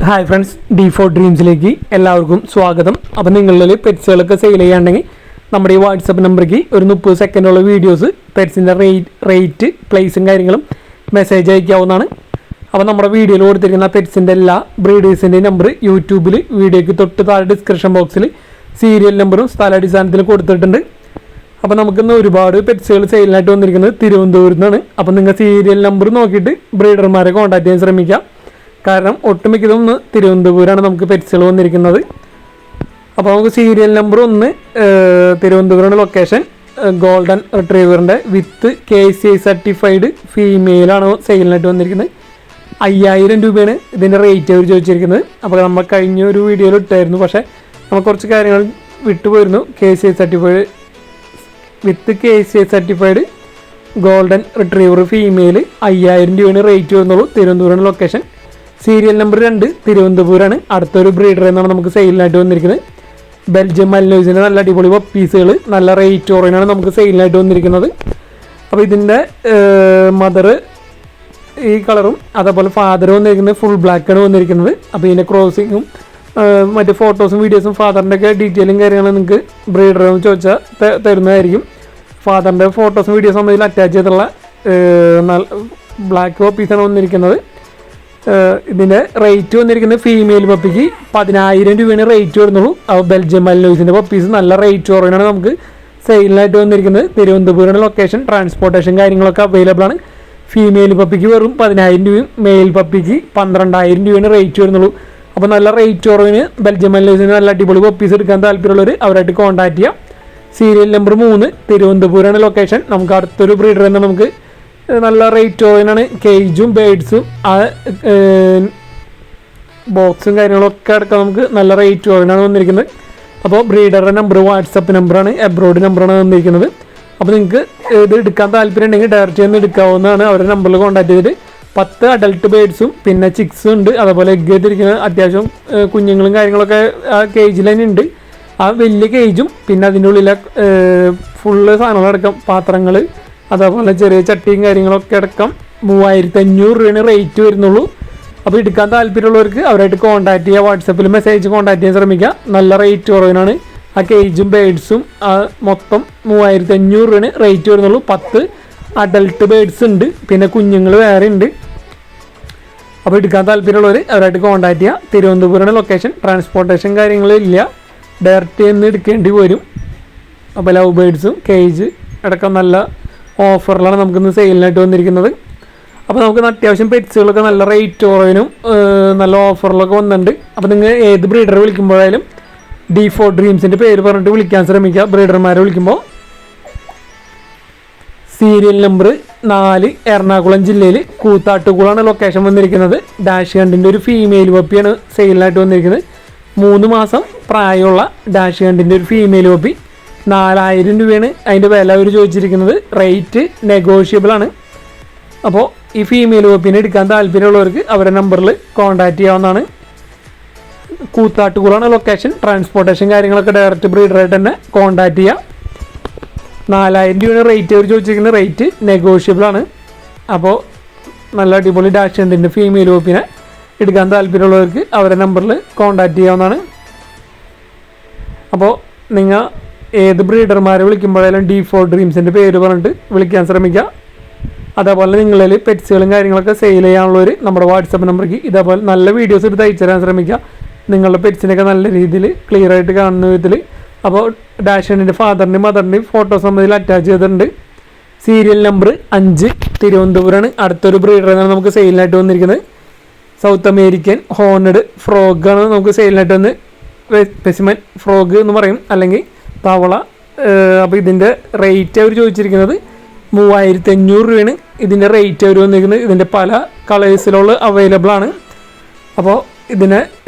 Hi friends, D4 ഡ്രീംസിലേക്ക് എല്ലാവർക്കും സ്വാഗതം. അപ്പോൾ നിങ്ങളിൽ പെറ്റ്സുകളൊക്കെ സെയിൽ ചെയ്യാണ്ടെങ്കിൽ നമ്മുടെ ഈ വാട്സപ്പ് നമ്പറിലേക്ക് ഒരു 30 സെക്കൻഡുള്ള വീഡിയോസ് പെറ്റ്സിൻ്റെ റേറ്റ് പ്ലേസും കാര്യങ്ങളും മെസ്സേജ് അയക്കാവുന്നതാണ്. അപ്പോൾ നമ്മുടെ വീഡിയോയിൽ കൊടുത്തിരിക്കുന്ന പെറ്റ്സിൻ്റെ എല്ലാ ബ്രീഡേഴ്സിൻ്റെ നമ്പർ യൂട്യൂബിൽ വീഡിയോയ്ക്ക് തൊട്ട് താഴെ ഡിസ്ക്രിപ്ഷൻ ബോക്സിൽ സീരിയൽ നമ്പറും സ്ഥലാടിസ്ഥാനത്തിൽ കൊടുത്തിട്ടുണ്ട്. അപ്പോൾ നമുക്കിന്ന് ഒരുപാട് പെറ്റ്സുകൾ സെയിലിനായിട്ട് വന്നിരിക്കുന്നത് തിരുവനന്തപുരത്ത് നിന്നാണ്. അപ്പോൾ നിങ്ങൾ സീരിയൽ നമ്പർ നോക്കിയിട്ട് ബ്രീഡർമാരെ കോൺടാക്ട് ചെയ്യാൻ ശ്രമിക്കാം. കാരണം ഒട്ടുമിക്കതും ഒന്ന് തിരുവനന്തപുരമാണ് നമുക്ക് പെറ്റ്സുകൾ വന്നിരിക്കുന്നത്. അപ്പോൾ നമുക്ക് സീരിയൽ നമ്പർ 1 തിരുവനന്തപുരമാണ് ലൊക്കേഷൻ. ഗോൾഡൻ റിട്രീവറിൻ്റെ വിത്ത് KCI സർട്ടിഫൈഡ് ഫീമെയിലാണ് സെയിലിനായിട്ട് വന്നിരിക്കുന്നത്. 5000 രൂപയാണ് ഇതിൻ്റെ റേറ്റ് അവർ ചോദിച്ചിരിക്കുന്നത്. അപ്പോൾ നമ്മൾ കഴിഞ്ഞ ഒരു വീഡിയോയിൽ ഇട്ടായിരുന്നു, പക്ഷേ നമുക്ക് കുറച്ച് കാര്യങ്ങൾ വിട്ടുപോയിരുന്നു. KCI സർട്ടിഫൈഡ് വിത്ത് KCI certified golden retriever female 5000 രൂപയാണ് റേറ്റ് വരുന്നുള്ളൂ. തിരുവനന്തപുരമാണ് ലൊക്കേഷൻ. Serial number 2 തിരുവനന്തപുരമാണ്. അടുത്തൊരു ബ്രീഡർ എന്നാണ് നമുക്ക് സെയിലിനായിട്ട് വന്നിരിക്കുന്നത്. ബെൽജിയം മൽനോയ്സിൻ്റെ നല്ല അടിപൊളി പപ്പീസുകൾ നല്ല റേറ്റ് ഓറിയനാണ് നമുക്ക് സെയിലിനായിട്ട് വന്നിരിക്കുന്നത്. അപ്പോൾ ഇതിൻ്റെ മദർ ഈ കളറും അതേപോലെ ഫാദർ വന്നിരിക്കുന്നത് ഫുൾ ബ്ലാക്കാണ് വന്നിരിക്കുന്നത്. അപ്പോൾ ഇതിൻ്റെ ക്രോസിങ്ങും മറ്റ് ഫോട്ടോസും വീഡിയോസും ഫാദറിൻ്റെ ഒക്കെ ഡീറ്റെയിലും കാര്യങ്ങളും നിങ്ങൾക്ക് ബ്രീഡർ ചോദിച്ചാൽ തരുന്നതായിരിക്കും. ഫാദറിൻ്റെ ഫോട്ടോസും വീഡിയോസും നമ്മൾ ഇതിൽ അറ്റാച്ച് ചെയ്തിട്ടുള്ള ബ്ലാക്ക് പപ്പീസാണ് വന്നിരിക്കുന്നത്. ഇതിൻ്റെ റേറ്റ് വന്നിരിക്കുന്നത് ഫീമെയിൽ പപ്പിക്ക് 10000 രൂപയാണ് റേറ്റ് വരുന്നുള്ളൂ. അപ്പോൾ ബെൽജിയം മൽനോയ്സിൻ്റെ പപ്പീസ് നല്ല റേറ്റ് കുറവാണ് നമുക്ക് സെയിലിനായിട്ട് വന്നിരിക്കുന്നത്. തിരുവനന്തപുരമാണ് ലൊക്കേഷൻ. ട്രാൻസ്പോർട്ടേഷൻ കാര്യങ്ങളൊക്കെ അവൈലബിൾ ആണ്. ഫീമെയിൽ പപ്പിക്ക് വെറും 10000 രൂപയും മെയിൽ പപ്പിക്ക് 12000 രൂപയാണ് റേറ്റ് വരുന്നുള്ളൂ. അപ്പോൾ നല്ല റേറ്റ് കുറവിന് ബെൽജിയം മൽനോയ്സിന് നല്ല അടിപൊളി പപ്പീസ് എടുക്കാൻ താല്പര്യമുള്ളവർ അവരായിട്ട് കോൺടാക്ട് ചെയ്യാം. സീരിയൽ നമ്പർ 3 തിരുവനന്തപുരമാണ് ലൊക്കേഷൻ. നമുക്ക് അടുത്തൊരു ബ്രീഡർ എന്ന് നമുക്ക് നല്ല റേറ്റ് ഓയിനാണ്. കേജും ബേഡ്സും ആ ബോക്സും കാര്യങ്ങളൊക്കെ അടക്കം നമുക്ക് നല്ല റേറ്റ് ഓയിനാണ് വന്നിരിക്കുന്നത്. അപ്പോൾ ബ്രീഡറുടെ നമ്പർ വാട്സപ്പ് നമ്പറാണ്, എബ്രോഡ് നമ്പറാണ് വന്നിരിക്കുന്നത്. അപ്പോൾ നിങ്ങൾക്ക് ഇത് എടുക്കാൻ താല്പര്യം ഉണ്ടെങ്കിൽ ഡയറക്റ്റ് ചെയ്യുന്ന എടുക്കാവുന്നതാണ്. അവരുടെ നമ്പറിൽ കോൺടാക്ട് ചെയ്തിട്ട് 10 അഡൽട്ട് ബേഡ്സും പിന്നെ ചിക്സും ഉണ്ട്. അതേപോലെ എഗ് ചെയ്തിരിക്കുന്ന അത്യാവശ്യം കുഞ്ഞുങ്ങളും കാര്യങ്ങളൊക്കെ ആ കേജിൽ തന്നെ ഉണ്ട്. ആ വലിയ കേജും പിന്നെ അതിൻ്റെ ഉള്ളിലെ ഫുള്ള് സാധനങ്ങളടക്കം പാത്രങ്ങൾ അതേപോലെ ചെറിയ ചട്ടിയും കാര്യങ്ങളൊക്കെ അടക്കം 3500 രൂപയാണ് റേറ്റ് വരുന്നുള്ളൂ. അപ്പോൾ എടുക്കാൻ താല്പര്യമുള്ളവർക്ക് അവരായിട്ട് കോൺടാക്ട് ചെയ്യുക. വാട്സപ്പിൽ മെസ്സേജ് കോൺടാക്ട് ചെയ്യാൻ ശ്രമിക്കുക. നല്ല റേറ്റ് കുറവിനാണ് ആ കേജും ബേഡ്സും മൊത്തം 3500 രൂപയാണ് റേറ്റ് വരുന്നുള്ളൂ. 10 അഡൽട്ട് ബേഡ്സ് ഉണ്ട്, പിന്നെ കുഞ്ഞുങ്ങൾ വേറെ ഉണ്ട്. അപ്പോൾ എടുക്കാൻ താല്പര്യമുള്ളവർ അവരായിട്ട് കോൺടാക്ട് ചെയ്യുക. തിരുവനന്തപുരമാണ് ലൊക്കേഷൻ. ട്രാൻസ്പോർട്ടേഷൻ കാര്യങ്ങളില്ല, ഡയറക്റ്റ് നിന്ന് എടുക്കേണ്ടി വരും. അപ്പോൾ ലവ് ബേഡ്സും കേജ് അടക്കം നല്ല ഓഫറിലാണ് നമുക്കിന്ന് സെയിലിനായിട്ട് വന്നിരിക്കുന്നത്. അപ്പോൾ നമുക്ക് അത്യാവശ്യം പെറ്റ്സുകളൊക്കെ നല്ല റേറ്റ് കുറവിനും നല്ല ഓഫറിലൊക്കെ വന്നിട്ടുണ്ട്. അപ്പോൾ നിങ്ങൾ ഏത് ബ്രീഡർ വിളിക്കുമ്പോഴായാലും D4 ഡ്രീംസിൻ്റെ പേര് പറഞ്ഞിട്ട് വിളിക്കാൻ ശ്രമിക്കുക. ബ്രീഡർമാരെ വിളിക്കുമ്പോൾ സീരിയൽ നമ്പർ 4 എറണാകുളം ജില്ലയിൽ കൂത്താട്ടുകുളമാണ് ലൊക്കേഷൻ വന്നിരിക്കുന്നത്. ഡാഷ് ഹണ്ടിൻ്റെ ഒരു ഫീമെയിൽ പപ്പിയാണ് സെയിലിനായിട്ട് വന്നിരിക്കുന്നത്. 3 മാസം പ്രായമുള്ള ഡാഷ് ഹണ്ടിൻ്റെ ഒരു ഫീമെയിൽ പപ്പി 4000 രൂപയാണ് അതിൻ്റെ വില അവർ ചോദിച്ചിരിക്കുന്നത്. റേറ്റ് നെഗോഷ്യബിൾ ആണ്. അപ്പോൾ ഈ ഫീമെയിൽ പപ്പിനെ എടുക്കാൻ താല്പര്യമുള്ളവർക്ക് അവരുടെ നമ്പറിൽ കോൺടാക്ട് ചെയ്യാവുന്നതാണ്. കൂത്താട്ടുകുളമാണ് ലൊക്കേഷൻ. ട്രാൻസ്പോർട്ടേഷൻ കാര്യങ്ങളൊക്കെ ഡയറക്റ്റ് ബ്രീഡറായിട്ട് തന്നെ കോൺടാക്ട് ചെയ്യുക. 4000 രൂപയാണ് റേറ്റ് അവർ ചോദിച്ചിരിക്കുന്നത്. റേറ്റ് നെഗോഷ്യബിൾ ആണ്. അപ്പോൾ നല്ല അടിപൊളി ഡാഷ് ഹണ്ടിൻ്റെ ഫീമെയിൽ പപ്പിനെ എടുക്കാൻ താല്പര്യമുള്ളവർക്ക് അവരുടെ നമ്പറിൽ കോൺടാക്ട് ചെയ്യാവുന്നതാണ്. അപ്പോൾ നിങ്ങൾ ഏത് ബ്രീഡർമാരെ വിളിക്കുമ്പോഴായാലും D4 ഡ്രീംസിൻ്റെ പേര് പറഞ്ഞിട്ട് വിളിക്കാൻ ശ്രമിക്കുക. അതേപോലെ നിങ്ങളിൽ പെറ്റ്സുകളും കാര്യങ്ങളൊക്കെ സെയിൽ ചെയ്യാനുള്ളവർ നമ്മുടെ വാട്സപ്പ് നമ്പർക്ക് ഇതേപോലെ നല്ല വീഡിയോസ് എടുത്ത് അയച്ചു തരാൻ ശ്രമിക്കുക. നിങ്ങളുടെ പെറ്റ്സിനൊക്കെ നല്ല രീതിയിൽ ക്ലിയർ ആയിട്ട് കാണുന്ന വിധത്തിൽ. അപ്പോൾ ഡാഷ് ഹണ്ടിൻ്റെ ഫാദറിൻ്റെയും മദറിൻ്റെയും ഫോട്ടോസ് നമ്മൾ ഇതിൽ അറ്റാച്ച് ചെയ്തിട്ടുണ്ട്. Serial number 5 തിരുവനന്തപുരമാണ്. അടുത്തൊരു ബ്രീഡർ എന്നാണ് നമുക്ക് സെയിലിനായിട്ട് വന്നിരിക്കുന്നത്. സൗത്ത് അമേരിക്കൻ ഹോണഡ് ഫ്രോഗാണ് നമുക്ക് സെയിലിനായിട്ട് വന്ന് സ്പെസിമൻ ഫ്രോഗ് എന്ന് പറയും, അല്ലെങ്കിൽ തവള. അപ്പോൾ ഇതിൻ്റെ റേറ്റ് അവർ ചോദിച്ചിരിക്കുന്നത് 3500 രൂപയാണ് ഇതിൻ്റെ റേറ്റ് അവർ വന്നിരിക്കുന്നത്. ഇതിൻ്റെ പല കളേഴ്സിലുള്ള അവൈലബിൾ ആണ്. അപ്പോൾ ഇതിനെ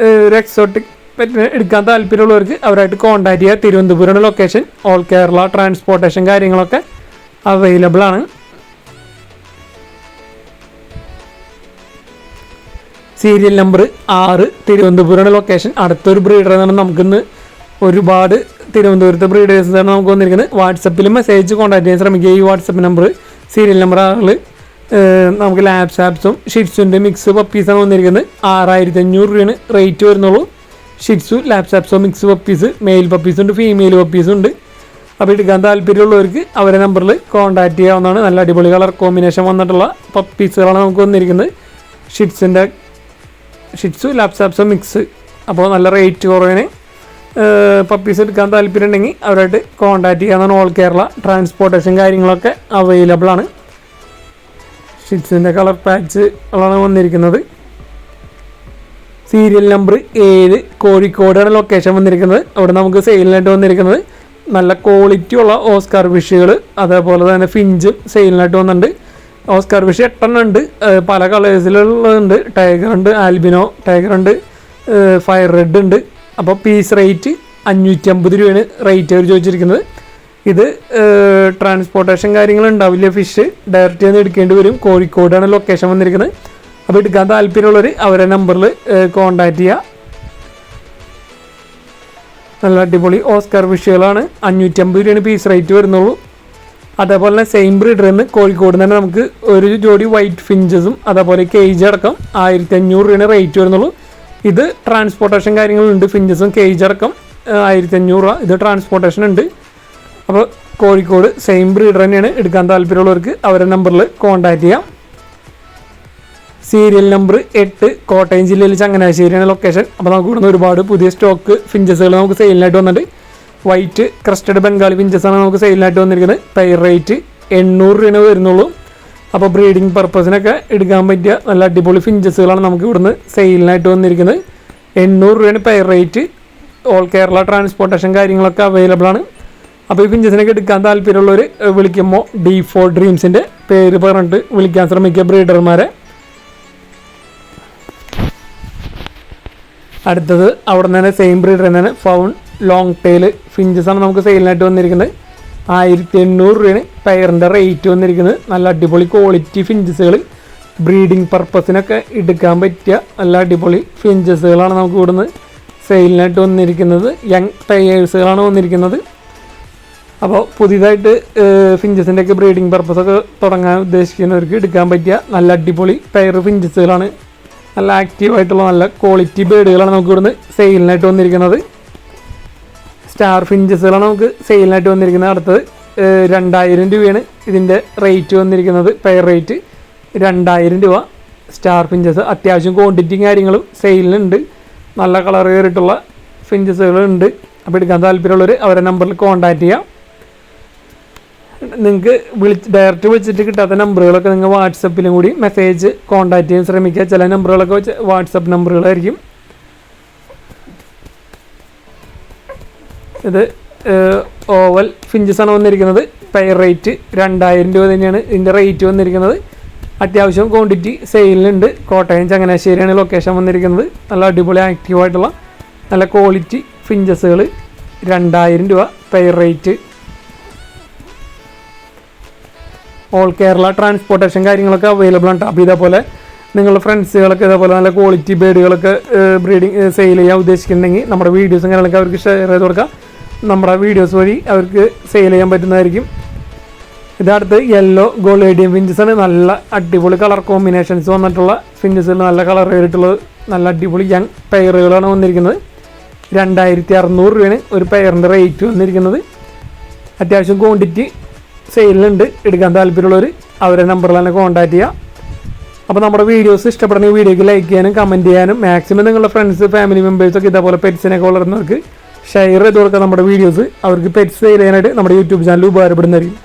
ഒരു എക്സോട്ടിക് പെറ്റിനെ എടുക്കാൻ താല്പര്യമുള്ളവർക്ക് അവരായിട്ട് കോൺടാക്ട് ചെയ്യുക. തിരുവനന്തപുരമാണ് ലൊക്കേഷൻ. ഓൾ കേരള ട്രാൻസ്പോർട്ടേഷൻ കാര്യങ്ങളൊക്കെ അവൈലബിൾ ആണ്. സീരിയൽ നമ്പർ 6 തിരുവനന്തപുരമാണ് ലൊക്കേഷൻ. അടുത്തൊരു ബ്രീഡർ എന്നാണ് നമുക്കിന്ന് ഒരുപാട് തിരുവനന്തപുരത്തെ ബ്രീഡേഴ്സാണ് നമുക്ക് വന്നിരിക്കുന്നത്. വാട്സപ്പിൽ മെസ്സേജ് കോൺടാക്ട് ചെയ്യാൻ ശ്രമിക്കുക. ഈ വാട്സപ്പ് നമ്പർ സീരിയൽ നമ്പർ 6 നമുക്ക് ലാപ്സാപ്സും ഷിറ്റ്സുൻ്റെ മിക്സ് പപ്പീസാണ് വന്നിരിക്കുന്നത്. 6500 രൂപയാണ് റേറ്റ് വരുന്നുള്ളൂ. Shih Tzu Lhasa Apso mix puppies, male പപ്പീസുണ്ട്, ഫീമെയിൽ പപ്പീസുണ്ട്. അപ്പോൾ എടുക്കാൻ താല്പര്യമുള്ളവർക്ക് അവരെ നമ്പറിൽ കോൺടാക്റ്റ് ചെയ്യാവുന്നതാണ്. നല്ല അടിപൊളി കളർ കോമ്പിനേഷൻ വന്നിട്ടുള്ള പപ്പീസുകളാണ് നമുക്ക് വന്നിരിക്കുന്നത്. Shih Tzu Lhasa Apso mix. അപ്പോൾ നല്ല റേറ്റ് കുറവിന് പപ്പീസ് എടുക്കാൻ താല്പര്യം ഉണ്ടെങ്കിൽ അവരായിട്ട് കോൺടാക്റ്റ് ചെയ്യാവുന്നതാണ്. ഓൾ കേരള ട്രാൻസ്പോർട്ടേഷൻ കാര്യങ്ങളൊക്കെ അവൈലബിൾ ആണ്. ഷിറ്റ്സിൻ്റെ കളർ പാച്ച് ആണ് വന്നിരിക്കുന്നത്. സീരിയൽ നമ്പർ 7 കോഴിക്കോടാണ് ലൊക്കേഷൻ വന്നിരിക്കുന്നത്. അവിടെ നമുക്ക് സെയിലിനായിട്ട് വന്നിരിക്കുന്നത് നല്ല ക്വാളിറ്റി ഉള്ള ഓസ്കാർ ഫിഷുകൾ, അതേപോലെ തന്നെ ഫിഞ്ചും സെയിലിനായിട്ട് വന്നിട്ടുണ്ട്. ഓസ്കാർ ഫിഷ് 8 ഉണ്ട്, പല കളേഴ്സിലുള്ളതുണ്ട്. ടൈഗർ ഉണ്ട്, ആൽബിനോ ടൈഗർ ഉണ്ട്, ഫയർ റെഡ് ഉണ്ട്. അപ്പോൾ പീസ് റേറ്റ് 550 രൂപയാണ് റേറ്റ് അവർ ചോദിച്ചിരിക്കുന്നത്. ഇത് ട്രാൻസ്പോർട്ടേഷൻ കാര്യങ്ങൾ ഉണ്ടാവില്ല. ഫിഷ് ഡയറക്റ്റ് ചെയ്ത് എടുക്കേണ്ടി വരും. കോഴിക്കോടാണ് ലൊക്കേഷൻ വന്നിരിക്കുന്നത്. അപ്പോൾ എടുക്കാൻ താല്പര്യമുള്ളവർ അവരെ നമ്പറിൽ കോൺടാക്റ്റ് ചെയ്യുക. നല്ല അടിപൊളി ഓസ്കാർ ഫിഷുകളാണ്. 550 രൂപയാണ് പീസ് റേറ്റ് വരുന്നുള്ളൂ. അതേപോലെ തന്നെ സെയിം ബ്രീഡറിൽ നിന്ന് കോഴിക്കോട് തന്നെ നമുക്ക് ഒരു ജോഡി വൈറ്റ് ഫിഞ്ചസും അതേപോലെ കേജ് അടക്കം 1500 രൂപയാണ് റേറ്റ് വരുന്നുള്ളൂ. ഇത് ട്രാൻസ്പോർട്ടേഷൻ കാര്യങ്ങളുണ്ട്. ഫിഞ്ചസും കേജ് അടക്കം 1500 രൂപ. ഇത് ട്രാൻസ്പോർട്ടേഷൻ ഉണ്ട്. അപ്പോൾ കോഴിക്കോട് സെയിം ബ്രീഡർ തന്നെയാണ്. എടുക്കാൻ താല്പര്യമുള്ളവർക്ക് അവരെ നമ്പറിൽ കോൺടാക്റ്റ് ചെയ്യാം. സീരിയൽ നമ്പർ 8 കോട്ടയം ജില്ലയിൽ ചങ്ങനാശ്ശേരിയാണ് ലൊക്കേഷൻ. അപ്പോൾ നമുക്ക് ഇവിടുന്ന് ഒരുപാട് പുതിയ സ്റ്റോക്ക് ഫിഞ്ചസുകൾ നമുക്ക് സെയിലിനായിട്ട് വന്നിട്ടുണ്ട്. വൈറ്റ് ക്രസ്റ്റഡ് ബംഗാളി ഫിഞ്ചസാണ് നമുക്ക് സെയിലിനായിട്ട് വന്നിരിക്കുന്നത്. പെയർ റേറ്റ് 800 രൂപയാണ് വരുന്നുള്ളൂ. അപ്പോൾ ബ്രീഡിംഗ് പർപ്പസിനൊക്കെ എടുക്കാൻ പറ്റിയ നല്ല അടിപൊളി ഫിഞ്ചസുകളാണ് നമുക്ക് ഇവിടുന്ന് സെയിലിനായിട്ട് വന്നിരിക്കുന്നത്. 800 രൂപയാണ് pair rate. All Kerala transportation കാര്യങ്ങളൊക്കെ അവൈലബിൾ ആണ്. അപ്പോൾ ഈ ഫിഞ്ചസിനൊക്കെ എടുക്കാൻ താല്പര്യമുള്ളവർ വിളിക്കുമ്പോൾ D4 ഡ്രീംസിൻ്റെ പേര് പറഞ്ഞിട്ട് വിളിക്കാൻ ശ്രമിക്കുക ബ്രീഡർമാരെ. അടുത്തത് അവിടെ നിന്ന് തന്നെ സെയിം ബ്രീഡർ തന്നെയാണ്. ഫൗൺ ലോങ് ടെയിൽ ഫിഞ്ചസാണ് നമുക്ക് സെയിലിനായിട്ട് വന്നിരിക്കുന്നത്. 1800 രൂപയാണ് പെയറിൻ്റെ റേറ്റ് വന്നിരിക്കുന്നത്. നല്ല അടിപൊളി ക്വാളിറ്റി ഫിഞ്ചസുകൾ, ബ്രീഡിംഗ് പർപ്പസിനൊക്കെ എടുക്കാൻ പറ്റിയ നല്ല അടിപൊളി ഫിഞ്ചസുകളാണ് നമുക്ക് ഇവിടുന്ന് സെയിലിനായിട്ട് വന്നിരിക്കുന്നത്. യങ് പെയേഴ്സുകളാണ് വന്നിരിക്കുന്നത്. അപ്പോൾ പുതിയതായിട്ട് ഫിഞ്ചസിൻ്റെയൊക്കെ ബ്രീഡിംഗ് പർപ്പസൊക്കെ തുടങ്ങാൻ ഉദ്ദേശിക്കുന്നവർക്ക് എടുക്കാൻ പറ്റിയ നല്ല അടിപൊളി പെയർ ഫിഞ്ചസുകളാണ്. നല്ല ആക്റ്റീവായിട്ടുള്ള നല്ല ക്വാളിറ്റി ബേഡുകളാണ് നമുക്ക് ഇവിടുന്ന് സെയിലിനായിട്ട് വന്നിരിക്കുന്നത്. സ്റ്റാർ ഫിഞ്ചസുകളാണ് നമുക്ക് സെയിലിനായിട്ട് വന്നിരിക്കുന്നത്. അടുത്തത് 2000 രൂപയാണ് ഇതിൻ്റെ റേറ്റ് വന്നിരിക്കുന്നത്. പെയർ റേറ്റ് 2000 രൂപ. സ്റ്റാർ ഫിഞ്ചസ് അത്യാവശ്യം ക്വാണ്ടിറ്റിയും കാര്യങ്ങളും സെയിലിനുണ്ട്. നല്ല കളർ കയറിയിട്ടുള്ള ഫിഞ്ചസുകളുണ്ട്. അപ്പോൾ എടുക്കാൻ താല്പര്യമുള്ളവർ അവരെ നമ്പറിൽ കോൺടാക്റ്റ് ചെയ്യാം. നിങ്ങൾക്ക് ഡയറക്റ്റ് വിളിച്ചിട്ട് കിട്ടാത്ത നമ്പറുകളൊക്കെ നിങ്ങൾ വാട്സപ്പിലും കൂടി മെസ്സേജ് കോൺടാക്റ്റ് ചെയ്യാൻ ശ്രമിക്കുക. ചില നമ്പറുകളൊക്കെ വാട്സപ്പ് നമ്പറുകളായിരിക്കും. ഇത് ഓവൽ ഫിഞ്ചസാണ് വന്നിരിക്കുന്നത്. പെയർ റേറ്റ് 2000 രൂപ തന്നെയാണ് ഇതിൻ്റെ റേറ്റ് വന്നിരിക്കുന്നത്. അത്യാവശ്യം ക്വാണ്ടിറ്റി സെയിലിനുണ്ട്. കോട്ടയം ചങ്ങനാശ്ശേരിയാണ് ലൊക്കേഷൻ വന്നിരിക്കുന്നത്. നല്ല അടിപൊളി ആക്റ്റീവായിട്ടുള്ള നല്ല ക്വാളിറ്റി ഫിഞ്ചസുകൾ 2000 രൂപ pair rate. All Kerala transportation കാര്യങ്ങളൊക്കെ അവൈലബിൾ ആണ്. അപ്പോൾ ഇതേപോലെ നിങ്ങളുടെ ഫ്രണ്ട്സുകളൊക്കെ ഇതേപോലെ നല്ല ക്വാളിറ്റി ബേഡുകളൊക്കെ ബ്രീഡിങ് സെയിൽ ചെയ്യാൻ ഉദ്ദേശിക്കുന്നുണ്ടെങ്കിൽ നമ്മുടെ വീഡിയോസും കാര്യങ്ങളൊക്കെ അവർക്ക് ഷെയർ ചെയ്ത് കൊടുക്കാം. നമ്മുടെ വീഡിയോസ് വഴി അവർക്ക് സെയിൽ ചെയ്യാൻ പറ്റുന്നതായിരിക്കും. ഇതടുത്ത് യെല്ലോ ഗോൾഡേഡിയം ഫിഞ്ചസാണ്. നല്ല അടിപൊളി കളർ കോമ്പിനേഷൻസ് വന്നിട്ടുള്ള ഫിഞ്ചസിൽ നല്ല കളർ കയറിയിട്ടുള്ളത് നല്ല അടിപൊളി യങ് പെയറുകളാണ് വന്നിരിക്കുന്നത്. 2600 രൂപയാണ് ഒരു പെയറിൻ്റെ റേറ്റ് വന്നിരിക്കുന്നത്. അത്യാവശ്യം ക്വാണ്ടിറ്റി സെയിലുണ്ട്. എടുക്കാൻ താല്പര്യമുള്ളവർ അവരെ നമ്പറിൽ തന്നെ കോൺടാക്റ്റ് ചെയ്യുക. അപ്പോൾ നമ്മുടെ വീഡിയോസ് ഇഷ്ടപ്പെടുന്ന വീഡിയോക്ക് ലൈക്ക് ചെയ്യാനും കമൻറ്റ് ചെയ്യാനും മാക്സിമം നിങ്ങളുടെ ഫ്രണ്ട്സ് ഫാമിലി മെമ്പേഴ്സൊക്കെ ഇതേപോലെ പെറ്റ്സിനൊക്കെ വളർന്നവർക്ക് ഷെയർ ചെയ്ത് കൊടുക്കുക നമ്മുടെ വീഡിയോസ്. അവർക്ക് പെറ്റ്സ് സെയിൽ ചെയ്യാനായിട്ട് നമ്മുടെ യൂട്യൂബ് ചാനൽ ഉപകാരപ്പെടുന്നതായിരിക്കും.